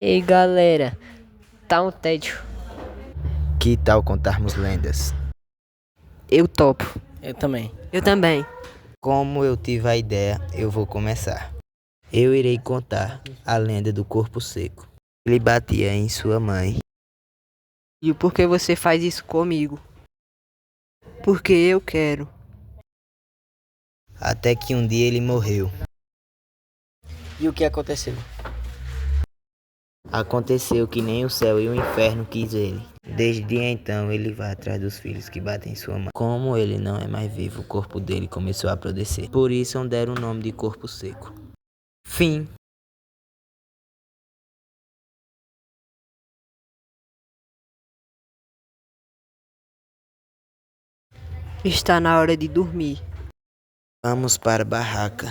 Ei galera, tá um tédio. Que tal contarmos lendas? Eu topo. Eu também. Eu também. Como eu tive a ideia, eu vou começar. Eu irei contar a lenda do corpo seco. Ele batia em sua mãe, E por que você faz isso comigo? Porque eu quero. até que um dia ele morreu. E o que aconteceu? Aconteceu que nem o céu e o inferno quis ele. Desde então ele vai atrás dos filhos que batem em sua mãe. Como ele não é mais vivo, o corpo dele começou a apodrecer. Por isso deram o nome de corpo seco. Fim. Está na hora de dormir. Vamos para a barraca.